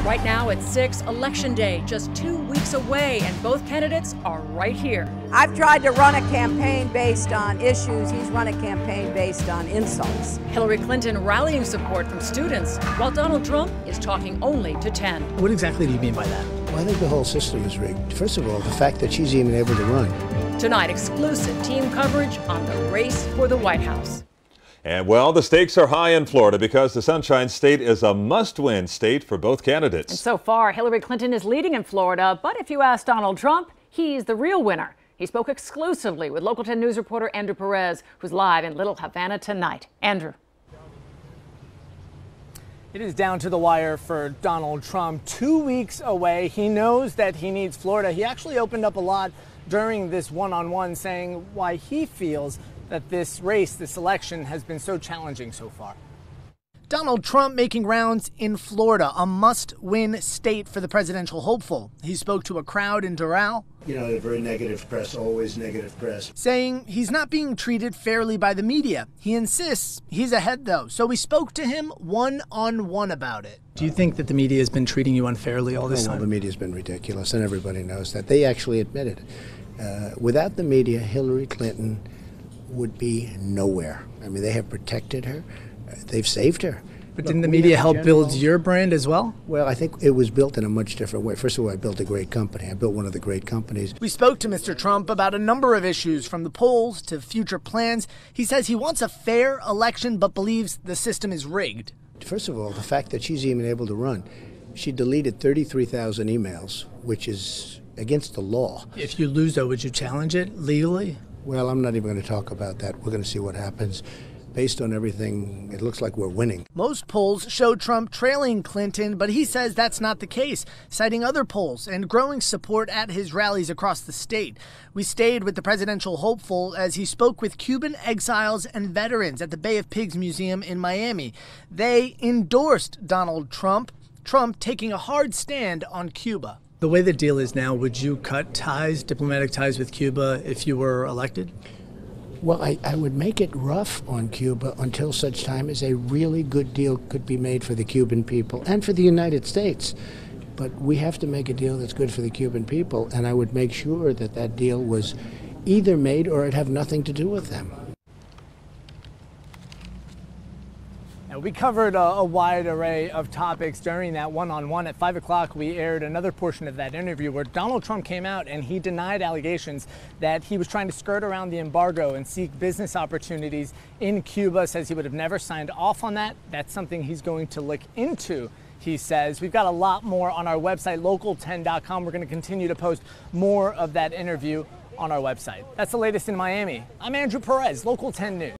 Right now at 6, Election Day, just 2 weeks away, and both candidates are right here. I've tried to run a campaign based on issues. He's run a campaign based on insults. Hillary Clinton rallying support from students, while Donald Trump is talking only to 10. What exactly do you mean by that? Well, I think the whole system is rigged. First of all, the fact that she's even able to run. Tonight, exclusive team coverage on the race for the White House. And well, the stakes are high in Florida because the Sunshine State is a must-win state for both candidates. And so far, Hillary Clinton is leading in Florida, but if you ask Donald Trump, he's the real winner. He spoke exclusively with Local 10 News reporter Andrew Perez, who's live in Little Havana tonight. Andrew. It is down to the wire for Donald Trump. 2 weeks away. He knows that he needs Florida. He actually opened up a lot during this one-on-one, saying why he feels that this race, this election, has been so challenging so far. Donald Trump making rounds in Florida, a must-win state for the presidential hopeful. He spoke to a crowd in Doral. You know, a very negative press, always negative press. Saying he's not being treated fairly by the media. He insists he's ahead, though, so we spoke to him one-on-one about it. Do you think that the media has been treating you unfairly all this time? Well, the media's been ridiculous, and everybody knows that. They actually admit it. Without the media, Hillary Clinton would be nowhere. I mean, they have protected her. They've saved her. But didn't the media help build your brand as well? Well, I think it was built in a much different way. First of all, I built a great company. I built one of the great companies. We spoke to Mr. Trump about a number of issues, from the polls to future plans. He says he wants a fair election, but believes the system is rigged. First of all, the fact that she's even able to run. She deleted 33,000 emails, which is against the law. If you lose, though, would you challenge it legally? Well, I'm not even going to talk about that. We're going to see what happens. Based on everything, it looks like we're winning. Most polls show Trump trailing Clinton, but he says that's not the case, citing other polls and growing support at his rallies across the state. We stayed with the presidential hopeful as he spoke with Cuban exiles and veterans at the Bay of Pigs Museum in Miami. They endorsed Donald Trump, taking a hard stand on Cuba. The way the deal is now, would you cut ties, diplomatic ties with Cuba if you were elected? Well, I would make it rough on Cuba until such time as a really good deal could be made for the Cuban people and for the United States. But we have to make a deal that's good for the Cuban people, and I would make sure that that deal was either made or it'd have nothing to do with them. Now, we covered a wide array of topics during that one-on-one. At 5 o'clock, we aired another portion of that interview where Donald Trump came out and he denied allegations that he was trying to skirt around the embargo and seek business opportunities in Cuba. Says he would have never signed off on that. That's something he's going to look into, he says. We've got a lot more on our website, local10.com. We're going to continue to post more of that interview on our website. That's the latest in Miami. I'm Andrew Perez, Local 10 News.